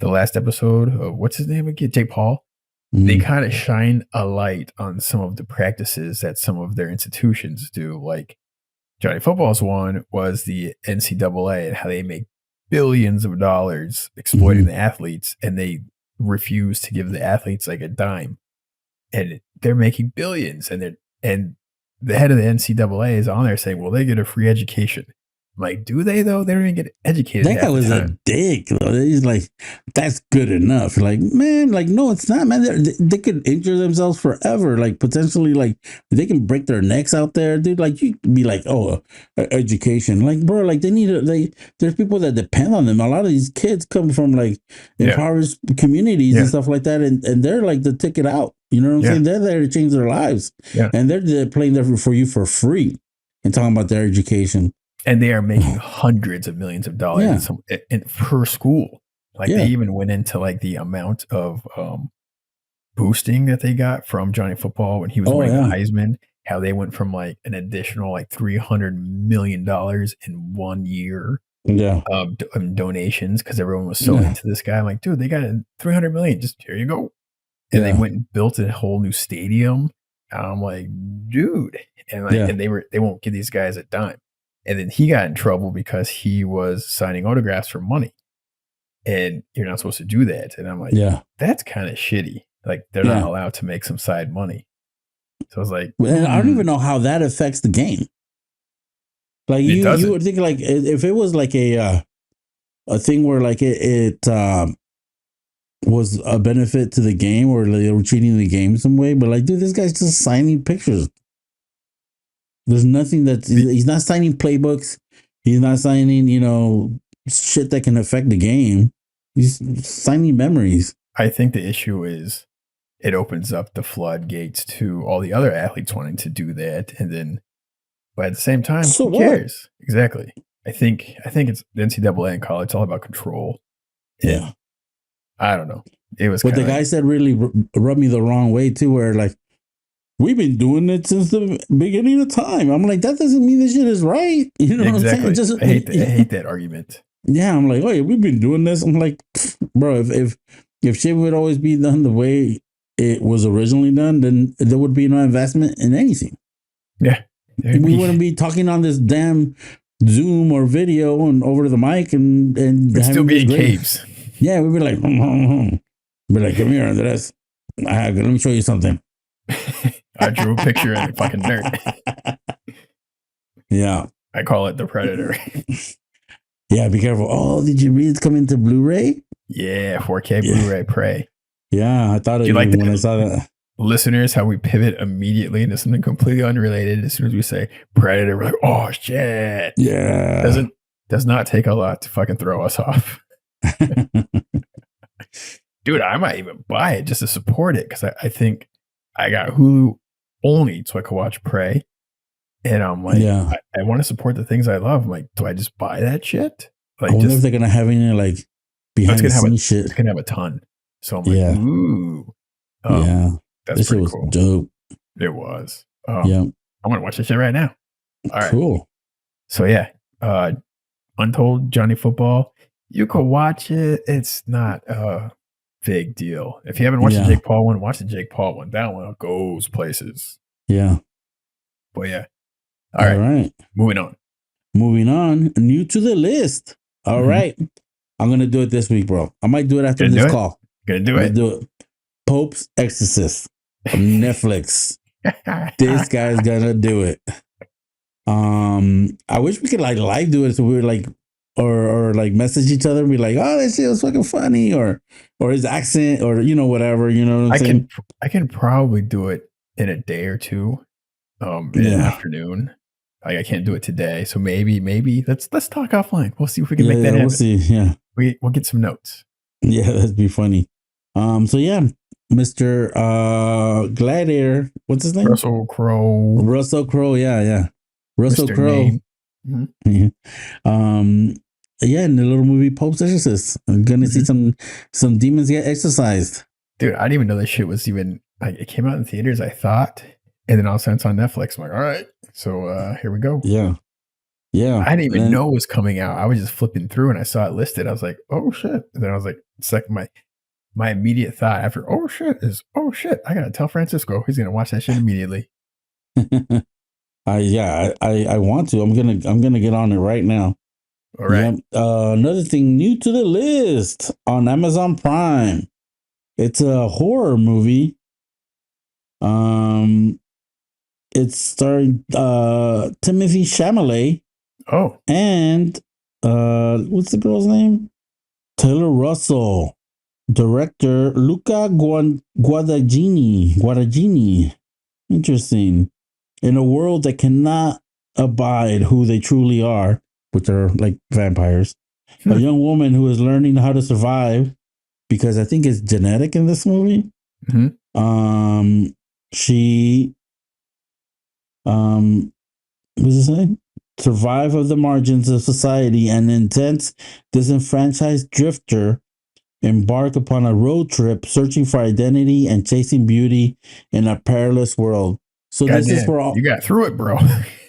last episode of what's his name again? Jake Paul. They kind of shine a light on some of the practices that some of their institutions do. Like Johnny Football's one was the NCAA and how they make billions of dollars exploiting the athletes, and they refuse to give the athletes like a dime, and they're making billions. And the head of the NCAA is on there saying, "Well, they get a free education." Like, do they though? They don't even get educated That guy half the was a time. dick. Though. He's like, that's good enough. Like, man, like, no, it's not, man. They could injure themselves forever. Like, potentially, like, they can break their necks out there, dude. Like, you be like, oh, education. Like, bro, like, they need to, there's people that depend on them. A lot of these kids come from, like, Yeah. impoverished communities and stuff like that. And they're like the ticket out. You know what I'm saying? They're there to change their lives. Yeah. And they're playing there for you for free and talking about their education. And they are making hundreds of millions of dollars per school. Like they even went into like the amount of boosting that they got from Johnny Football when he was winning the Heisman. How they went from like an additional like $300 million in 1 year of donations because everyone was so into this guy. I'm like, dude, they got $300 million. Just here you go. And they went and built a whole new stadium. And I'm like, dude, and like, and they won't give these guys a dime. And then he got in trouble because he was signing autographs for money. And you're not supposed to do that. And I'm like, that's kind of shitty. Like they're not allowed to make some side money. So I was like, and I don't even know how that affects the game. Like you would think like if it was like a thing where like it was a benefit to the game or like they were cheating the game some way, but like, dude, this guy's just signing pictures. There's nothing that he's not signing playbooks. He's not signing, shit that can affect the game. He's signing memories. I think the issue is it opens up the floodgates to all the other athletes wanting to do that. And then, but at the same time, who cares? Exactly. I think it's the NCAA and college. It's all about control. And I don't know. It was what the guy said really rubbed me the wrong way too, where like, we've been doing it since the beginning of time. I'm like, that doesn't mean this shit is right. You know what I'm saying? I hate that argument. Yeah, I'm like, oh, yeah, we've been doing this. I'm like, bro, if shit would always be done the way it was originally done, then there would be no investment in anything. Yeah. We wouldn't be talking on this damn Zoom or video and over the mic and we'd still be in caves. Yeah, we'd be like, be like, come here, Andres. Let me show you something. I drew a picture in the fucking dirt. Yeah. I call it the Predator. Yeah, be careful. Oh, did you read it's coming to Blu-ray? Yeah, 4K Blu-ray Prey. Yeah, I thought it was when I saw that. Listeners, how we pivot immediately into something completely unrelated as soon as we say Predator, we're like, oh shit. Yeah. Does not take a lot to fucking throw us off. Dude, I might even buy it just to support it because I think I got Hulu only so I could watch Prey. And I'm like, I want to support the things I love. I'm like, do I just buy that shit? Like, I wonder if they're going to have any like behind the scenes shit. It's going to have a ton. So I'm like, ooh. That's pretty cool. Dope. It was. Yeah. I want to watch this shit right now. All right. Cool. So yeah, Untold, Johnny Football. You could watch it. It's not a big deal. If you haven't watched the Jake Paul one, watch the Jake Paul one. That one goes places. Yeah. But yeah. All right. Moving on. New to the list. All right. I'm going to do it this week, bro. I might do it after this call. Gonna do it. Pope's Exorcist on Netflix. This guy's gonna do it. I wish we could like live do it so we were like or like message each other and be like, oh, that shit was fucking funny or his accent or whatever, you know what I'm saying? I can probably do it in a day or two in the afternoon. Like I can't do it today. So maybe let's talk offline. We'll see if we can make that happen. We'll see. Yeah. We'll get some notes. Yeah, that'd be funny. So yeah, Mr. Gladiator, what's his name? Russell Crowe. Yeah. Russell Crowe. Mm-hmm. Yeah, in the little movie Pope's Exorcist. I'm gonna see some demons get exorcised. Dude, I didn't even know this shit was even like it came out in theaters, I thought. And then all of a sudden it's on Netflix. I'm like, all right. So here we go. Yeah. I didn't even know it was coming out. I was just flipping through and I saw it listed. I was like, oh shit. And then I was like, it's like my immediate thought after oh shit is oh shit. I gotta tell Francisco he's gonna watch that shit immediately. I want to. I'm gonna get on it right now. All right. Another thing new to the list on Amazon Prime. It's a horror movie. It's starring Timothy Chalamet. Oh, And what's the girl's name? Taylor Russell. Director Luca Guadagnini. Guadagnini. Interesting. In a world that cannot abide who they truly are, which are like vampires, a young woman who is learning how to survive because I think it's genetic in this movie. mm-hmm. She what does it say? Survive of the margins of society, an intense, disenfranchised drifter embark upon a road trip searching for identity and chasing beauty in a perilous world. So this is Goddamn, for all. you got through it, bro.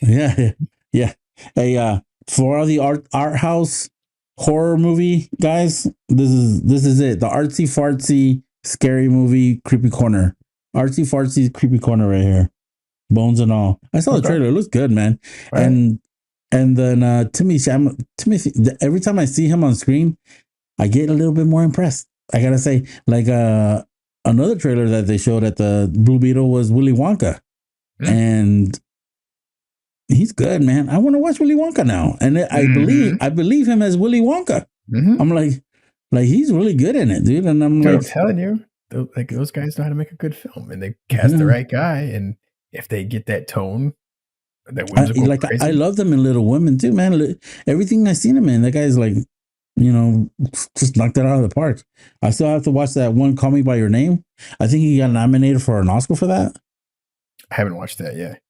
Yeah, yeah. Hey, for all the art house horror movie guys, this is it. The artsy fartsy scary movie creepy corner. Artsy fartsy creepy corner right here. Bones and all. I saw the Okay, trailer. It looks good, man. all right. And then Timothy. Every time I see him on screen, I get a little bit more impressed. I gotta say, like another trailer that they showed at the Blue Beetle was Willy Wonka, Mm. and he's good, man. I want to watch Willy Wonka now, and Mm-hmm. I believe him as Willy Wonka. Mm-hmm. I'm like he's really good in it, dude. And I'm Dude, like, I'm telling you, like those guys know how to make a good film, and they cast the yeah. right guy. And if they get that tone, that whimsical, I crazy, love them in Little Women too, man. Everything I seen him in, that guy's like, just knocked it out of the park. I still have to watch that one, Call Me by Your Name. I think he got nominated for an Oscar for that. I haven't watched that yet.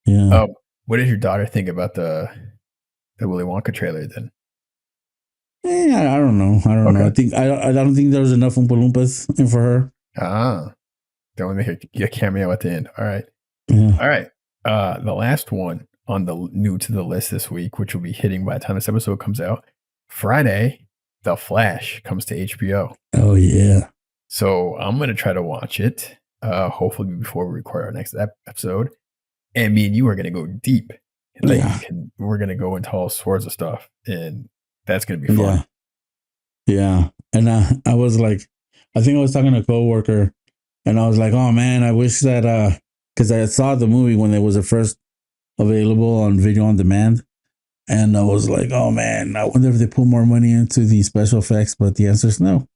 Yeah. What did your daughter think about the Willy Wonka trailer then? I don't know. I don't know. Okay. I don't think there was enough Oompa Loompas in for her. Ah, don't make a cameo at the end. All right. Yeah. All right. The last one on the new to the list this week, which will be hitting by the time this episode comes out, Friday, The Flash comes to HBO. Oh yeah. So I'm gonna try to watch it. Hopefully before we record our next episode. And me and you are gonna go deep. Like Yeah. we're gonna go into all sorts of stuff, and that's gonna be fun. Yeah. Yeah. And I was like, I think I was talking to a coworker, and I was like, oh man, I wish that because I saw the movie when it was first available on video on demand. And I was like, oh man, I wonder if they put more money into the special effects, but the answer is no.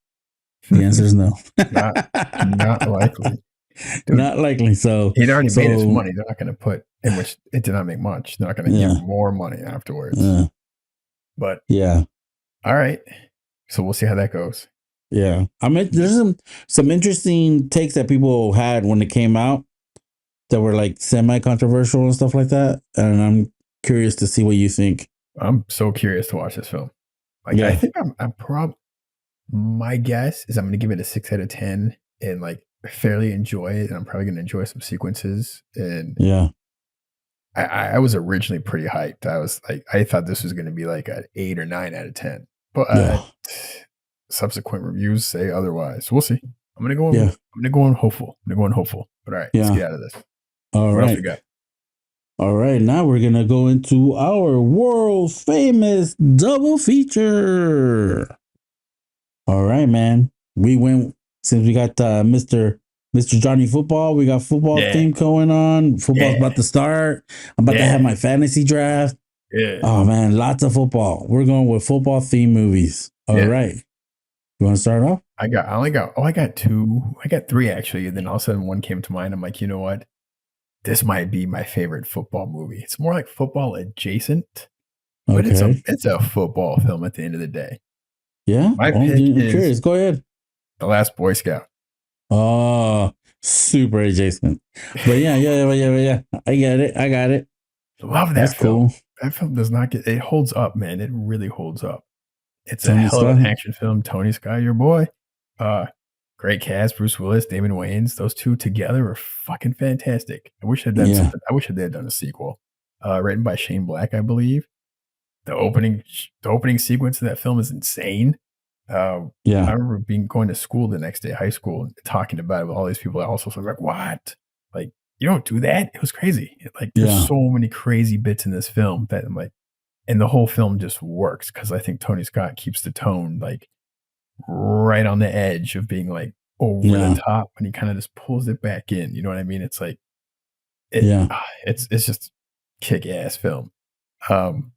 The answer is no. Not likely. Dude, Not likely. he'd already made his money. They're not gonna put in which it did not make much. They're not gonna give yeah, more money afterwards. yeah, But yeah, all right. So we'll see how that goes. yeah. I mean, there's some interesting takes that people had when it came out that were like semi controversial and stuff like that. And I'm curious to see what you think. I'm so curious to watch this film. Like I Yeah, think I'm my guess is I'm gonna give it a 6 out of 10 and like fairly enjoy it. And I'm probably gonna enjoy some sequences. And yeah, I was originally pretty hyped. I was like, I thought this was gonna be like an 8 or 9 out of 10. But yeah, subsequent reviews say otherwise. We'll see. I'm gonna go on. yeah, I'm gonna go on hopeful. I'm gonna go on hopeful. But all right, let's yeah. get out of this. All What else we right. got? All right. Now we're going to go into our world famous double feature. All right, man. We went since we got Mr. Johnny Football. We got football Yeah, theme going on. Football's yeah, about to start. I'm about to have yeah, my fantasy draft. yeah, Oh man, lots of football. We're going with football theme movies. All yeah. right. You want to start off? I got two. I got three actually. And then all of a sudden one came to mind. I'm like, you know what? This might be my favorite football movie. It's more like football adjacent, but Okay. it's a football film at the end of the day. Yeah. My Well, pick I'm is curious. Go ahead. The Last Boy Scout. Oh, super adjacent. But yeah. I get it. I got it. Love That's that film. cool. That film does not get it holds up, man. It really holds up. It's a Tony hell of an Scott. action film. Tony Scott, your boy. Uh, Great cast. Bruce Willis, Damon Wayans. Those two together are fucking fantastic. I wish I'd done Yeah. something. I wish they had done a sequel. Written by Shane Black, I believe. The opening sequence of that film is insane. I Yeah. remember going to school the next day, high school, and talking about it with all these people. I also was like, "What? Like, you don't do that?" It was crazy. Like, there's Yeah. so many crazy bits in this film that I'm like, and the whole film just works because I think Tony Scott keeps the tone like right on the edge of being like over the Yeah. top, and he kind of just pulls it back in. You know what I mean? It's like Yeah. it's just kick ass film. Um,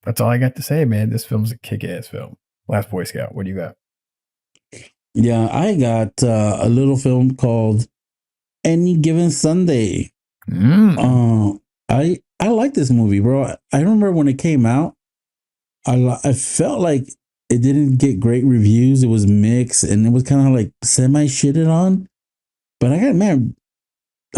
That's all I got to say, man. This film's a kick-ass film. Last Boy Scout. What do you got? Yeah, I got a little film called Any Given Sunday. Mm. I like this movie, bro. I remember when it came out, I felt like it didn't get great reviews. It was mixed, and it was kind of like semi shitted on. But I got, man,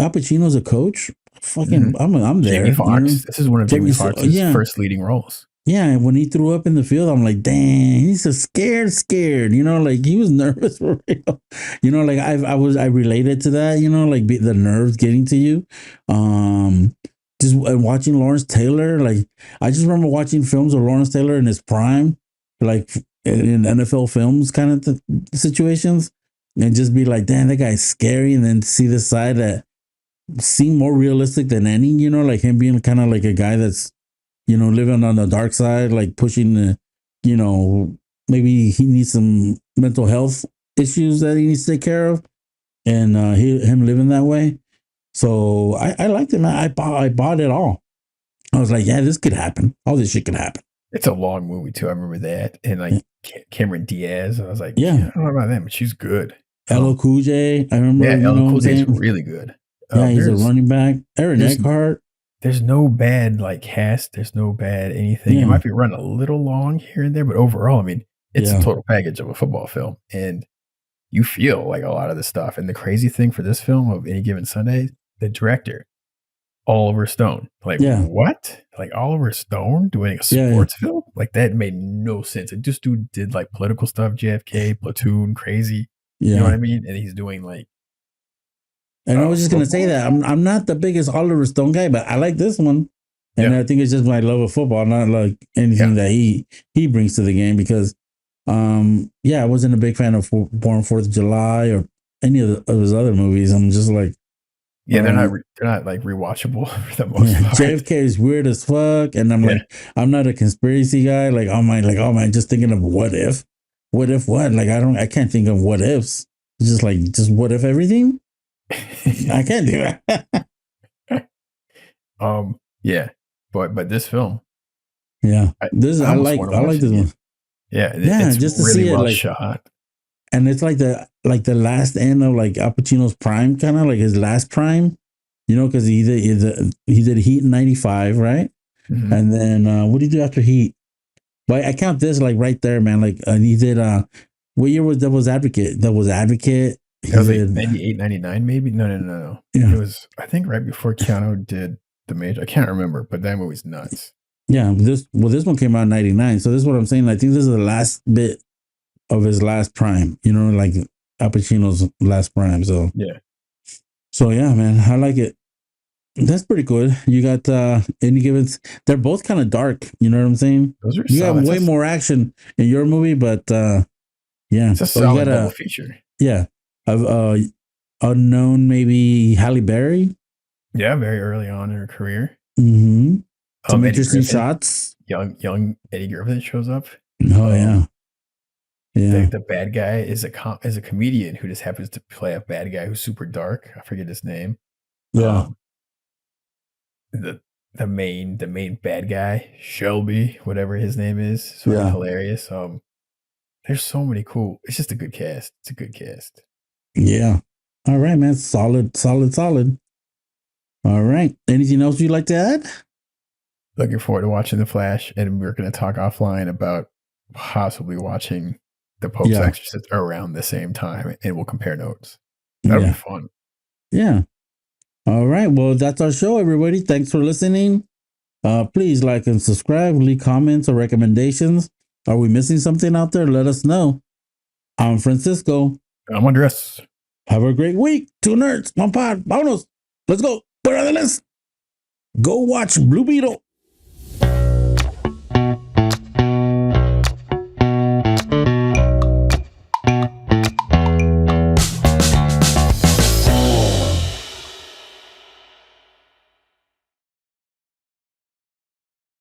Al Pacino's a coach. Mhm. Fucking, I'm Jamie there. You know, Foxx. This is one of Jamie Jamie. Foxx's Yeah, first leading roles. yeah. When he threw up in the field, I'm like, dang, he's so scared. You know, like he was nervous for real. You know, like I related to that. You know, like the nerves getting to you. Um, just watching Lawrence Taylor. Like I just remember watching films of Lawrence Taylor in his prime, like in NFL films, kind of situations, and just be like, damn, that guy's scary. And then see the side that seemed more realistic than any. You know, like him being kind of like a guy that's living on the dark side, like pushing the, maybe he needs some mental health issues that he needs to take care of, and him living that way. So I liked it, man. I bought it all. I was like, yeah, this could happen. All this shit could happen. It's a long movie too. I remember that, and like Yeah, Cameron Diaz. I was like, yeah. yeah, I don't know about that, but she's good. LL Cool J. I remember, Yeah, Ellen what I'm Cool J is saying. really good. Yeah, he's a There's running back. Aaron there's Eckhart. there's no bad like cast. There's no bad anything. It Yeah, might be run a little long here and there, but overall, I mean, it's a yeah, total package of a football film, and you feel like a lot of the stuff. And the crazy thing for this film of Any Given Sunday, the director, Oliver Stone. Like, yeah, what? Like Oliver Stone doing a yeah, yeah, sports film? Like that made no sense. Like this dude did like political stuff, JFK, Platoon, crazy. You know what yeah. I mean? And he's doing like And I was just gonna say football that film. I'm not the biggest Oliver Stone guy, but I like this one, and Yeah, I think it's just my love of football, not like yeah. anything that he brings to the game. Because, yeah, I wasn't a big fan of Born Fourth of July or any of his other movies. I'm just like, Yeah, uh, they're not like rewatchable for the most yeah, part. JFK is weird as fuck, and I'm Yeah. like, I'm not a conspiracy guy. Like, oh man, just thinking of what if what? Like, I can't think of what ifs. It's just like, just what if everything? I can't do that. Yeah. But this film, Yeah, I this I I almost like wanna I like watch it this again. one. Yeah, Yeah, it's just to really see it, well like, shot. and it's like the last end of like Al Pacino's prime, kind of like his last prime, because he did Heat in '95, right? Mhm. And then what did he do after Heat? Well, I count this like right there, man. Like he did. What year was Devil's Advocate? Devil's Advocate. That He was like did. 98, 99, maybe? No. It Yeah, was, I think, right before Keanu did The Major. I can't remember, but that movie's nuts. yeah. This one came out in '99. So this is what I'm saying. I think this is the last bit of his last prime. Like Al Pacino's last prime. Yeah. So yeah, man, I like it. That's pretty good. You got any given they're both kind of dark, you know what I'm saying? Those are You got solid. way more action in your movie, but yeah. It's a Oh, you got solid double feature. yeah. Of unknown maybe Halle Berry. Yeah, very early on in her career. Mm-hmm. Some Eddie interesting Griffin, shots. young Eddie Griffin shows up. Oh Um, yeah. Yeah. the bad guy is is a comedian who just happens to play a bad guy who's super dark. I forget his name. Yeah. Um, the the main bad guy, Shelby, whatever his name is, sort of Yeah. hilarious. There's so many cool. It's just a good cast. It's a good cast. Yeah. All right, man. Solid, solid, solid. All right. Anything else you'd like to add? Looking forward to watching The Flash, and we're going to talk offline about possibly watching The Pope's Yeah. Exorcist around the same time, and we'll compare notes. That'll be Yeah. fun. Yeah. All right. Well, that's our show, everybody. Thanks for listening. Please like and subscribe, leave comments or recommendations. Are we missing something out there? Let us know. I'm Francisco. I'm Andres. Have a great week. Two nerds, one pod. Vámonos. Let's go. Put it on the list. Go watch Blue Beetle.